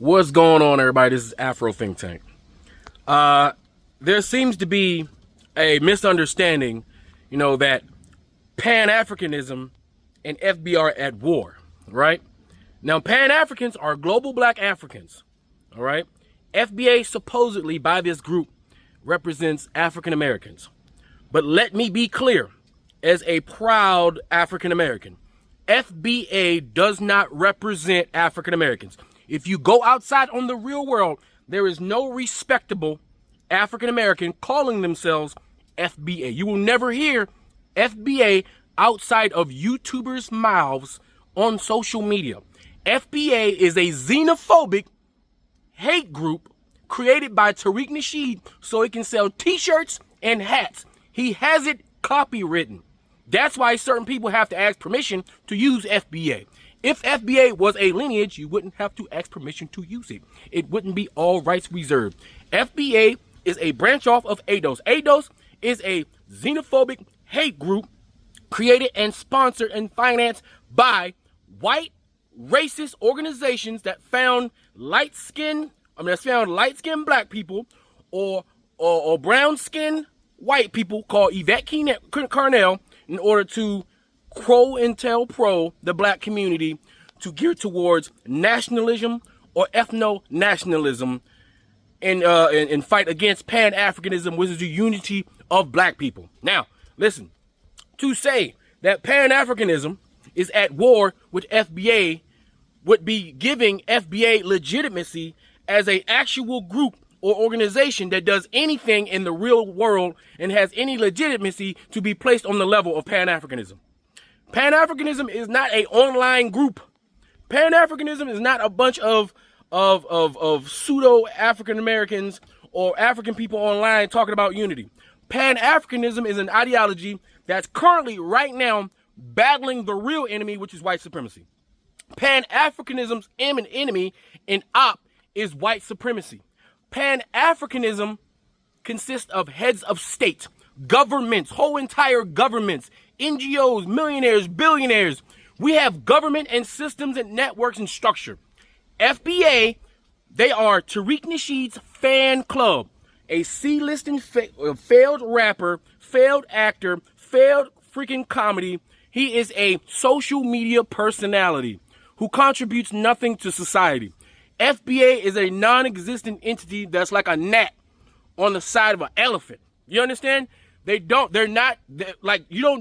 What's going on, everybody? This is Afro Think Tank. There seems to be a misunderstanding, that Pan Africanism and FBA are at war, right? Now, Pan Africans are global black Africans, all right? FBA supposedly by this group represents African Americans. But let me be clear, as a proud African American, FBA does not represent African Americans. If you go outside on the real world, there is no respectable African American calling themselves FBA. You will never hear FBA outside of YouTubers' mouths on social media. FBA is a xenophobic hate group created by Tariq Nasheed so he can sell t-shirts and hats. He has it copywritten. That's why certain people have to ask permission to use FBA. If FBA was a lineage, you wouldn't have to ask permission to use it. It wouldn't be all rights reserved. FBA is a branch off of ADOS. ADOS is a xenophobic hate group created and sponsored and financed by white racist organizations that found light-skinned black people or brown-skinned white people called Yvette Carnell in order to crow and tell pro the black community to gear towards nationalism or ethno-nationalism and fight against Pan Africanism, which is the unity of black people. Now, listen, to say that Pan Africanism is at war with FBA would be giving FBA legitimacy as an actual group or organization that does anything in the real world and has any legitimacy to be placed on the level of Pan Africanism. Pan Africanism is not an online group. Pan Africanism is not a bunch of pseudo African Americans or African people online talking about unity. Pan Africanism is an ideology that's currently right now battling the real enemy, which is white supremacy. Pan Africanism's enemy and op is white supremacy. Pan Africanism consists of heads of state, governments, whole entire governments, NGOs, millionaires, billionaires. We have government and systems and networks and structure. FBA, they are Tariq Nasheed's fan club, a C-listing failed rapper, failed actor, failed freaking comedy. He is a social media personality who contributes nothing to society. FBA is a non-existent entity that's like a gnat on the side of an elephant. You understand? You don't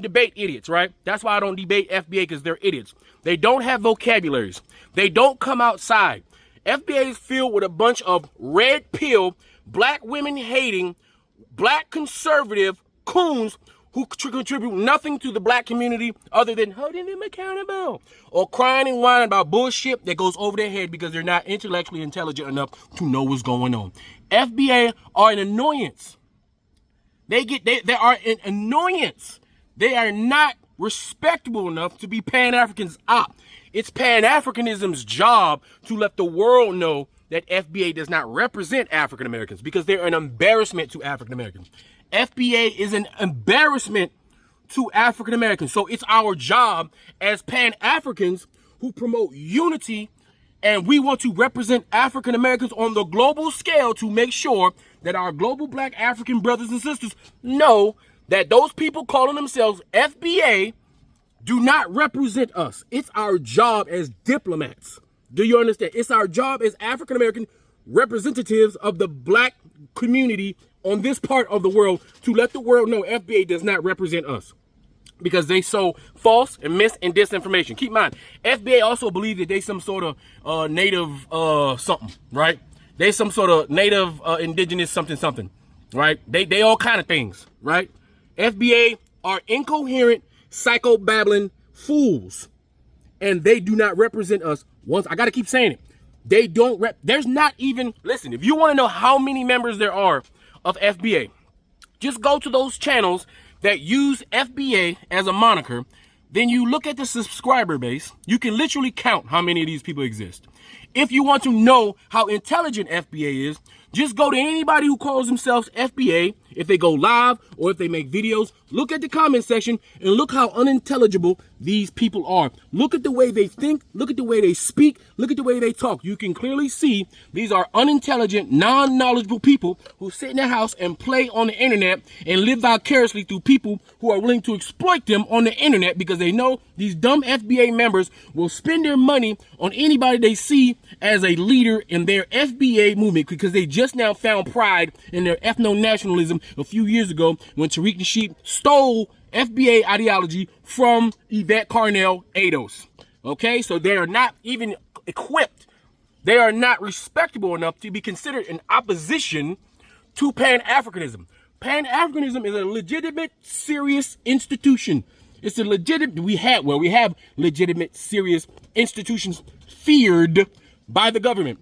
debate idiots, right? That's why I don't debate FBA, because they're idiots. They don't have vocabularies. They don't come outside. FBA is filled with a bunch of red pill, black women hating, black conservative coons who contribute nothing to the black community other than holding them accountable or crying and whining about bullshit that goes over their head because they're not intellectually intelligent enough to know what's going on. FBA are an annoyance. They are an annoyance. They are not respectable enough to be Pan-Africans op. It's Pan-Africanism's job to let the world know that FBA does not represent African Americans because they're an embarrassment to African Americans. FBA is an embarrassment to African Americans. So it's our job as Pan-Africans who promote unity, and we want to represent African Americans on the global scale to make sure that our global black African brothers and sisters know that those people calling themselves FBA do not represent us. It's our job as diplomats. Do you understand? It's our job as African American representatives of the black community on this part of the world to let the world know FBA does not represent us because they sow false and and disinformation. Keep in mind, FBA also believe that they some sort of native something, right? They some sort of native indigenous something, right? They all kind of things, right? FBA are incoherent, psycho-babbling fools, and they do not represent us. Once I got to keep saying it. They don't there's not even, listen, if you want to know how many members there are of FBA, just go to those channels that use FBA as a moniker. Then you look at the subscriber base. You can literally count how many of these people exist. If you want to know how intelligent FBA is, just go to anybody who calls themselves FBA. If they go live or if they make videos, look at the comment section and look how unintelligible these people are. Look at the way they think, look at the way they speak, look at the way they talk. You can clearly see these are unintelligent, non-knowledgeable people who sit in their house and play on the internet and live vicariously through people who are willing to exploit them on the internet, because they know these dumb FBA members will spend their money on anybody they see as a leader in their FBA movement, because they just now found pride in their ethno-nationalism a few years ago when Tariq Nasheed stole FBA ideology from Yvette Carnell Ados. Okay, so they are not even equipped. They are not respectable enough to be considered in opposition to Pan-Africanism. Pan-Africanism is a legitimate, serious institution. It's a legitimate, we have legitimate, serious institutions feared by the government.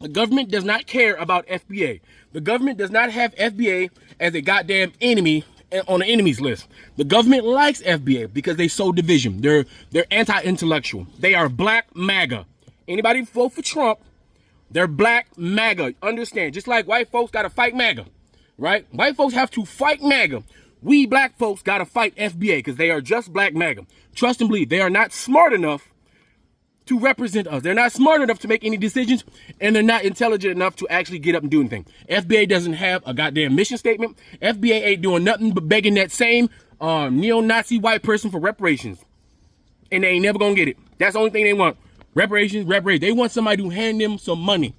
The government does not care about FBA. The government does not have FBA as a goddamn enemy on the enemies list. The government likes FBA because they sow division. They're anti-intellectual. They are black MAGA. Anybody vote for Trump, they're black MAGA. Understand? Just like white folks gotta fight MAGA, right? White folks have to fight MAGA. We black folks gotta fight FBA because they are just black MAGA. Trust and believe, they are not smart enough to represent us. They're not smart enough to make any decisions, and they're not intelligent enough to actually get up and do anything. FBA doesn't have a goddamn mission statement. FBA ain't doing nothing but begging that same neo-Nazi white person for reparations. And they ain't never gonna get it. That's the only thing they want. Reparations. They want somebody to hand them some money.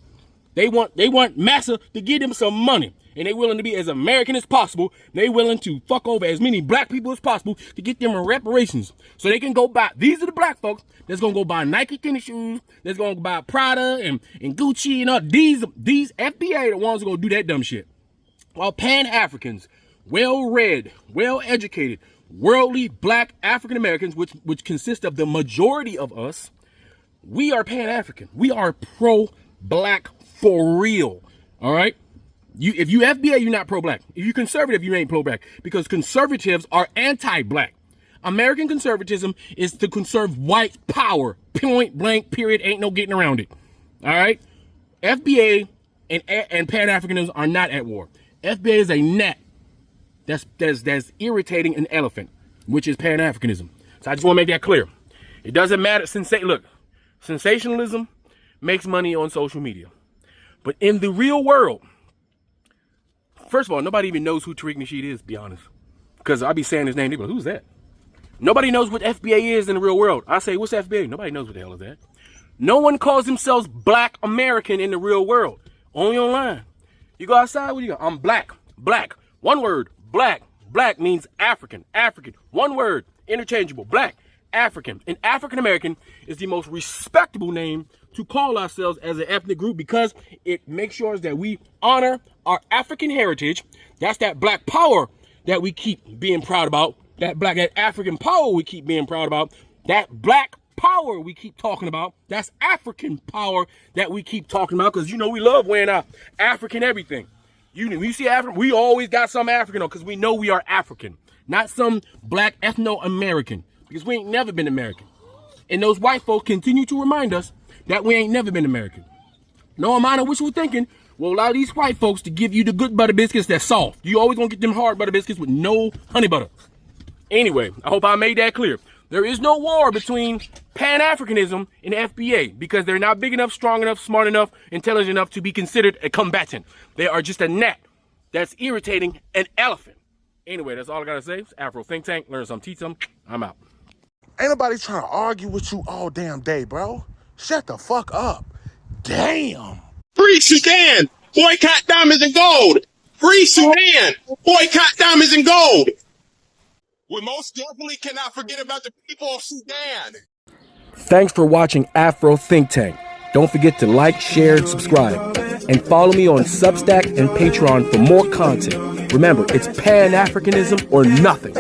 They want Massa to give them some money. And they willing to be as American as possible. They willing to fuck over as many black people as possible to get them reparations. So they can go buy, these are the black folks that's gonna go buy Nike tennis shoes, that's gonna buy Prada and Gucci and all. These FBA are the ones who are gonna do that dumb shit. While Pan-Africans, well-read, well-educated, worldly black African Americans, which consist of the majority of us, we are Pan-African. We are pro-black for real. All right? If you FBA, you're not pro-black. If you're conservative, you ain't pro-black, because conservatives are anti-black. American conservatism is to conserve white power. Point blank, period. Ain't no getting around it. All right? FBA and Pan-Africanism are not at war. FBA is a gnat that's irritating an elephant, which is Pan-Africanism. So I just want to make that clear. It doesn't matter. Look, sensationalism makes money on social media. But in the real world, first of all, nobody even knows who Tariq Nasheed is, to be honest. Because I'll be saying his name, they go, who's that? Nobody knows what FBA is in the real world. I say, what's FBA? Nobody knows what the hell is that. No one calls themselves black American in the real world. Only online. You go outside, what do you go? I'm black. Black. One word. Black. Black means African. African. One word. Interchangeable. Black. African. And African American is the most respectable name to call ourselves as an ethnic group, because it makes sure that we honor our African heritage. That's that black power that we keep being proud about. That African power we keep being proud about. That black power we keep talking about. That's African power that we keep talking about, because you know we love wearing our African everything. When you see African, we always got some African on, because we know we are African, not some black ethno-American, because we ain't never been American. And those white folks continue to remind us that we ain't never been American. No amount of wishful thinking will allow these white folks to give you the good butter biscuits that's soft. You always gonna get them hard butter biscuits with no honey butter. Anyway, I hope I made that clear. There is no war between Pan-Africanism and FBA, because they're not big enough, strong enough, smart enough, intelligent enough to be considered a combatant. They are just a gnat that's irritating an elephant. Anyway, that's all I gotta say. It's Afro Think Tank. Learn some, teach some. I'm out. Ain't nobody trying to argue with you all damn day, bro. Shut the fuck up. Damn. Free Sudan. Boycott diamonds and gold. Free Sudan. Boycott diamonds and gold. We most definitely cannot forget about the people of Sudan. Thanks for watching Afro Think Tank. Don't forget to like, share, and subscribe. And follow me on Substack and Patreon for more content. Remember, it's Pan-Africanism or nothing.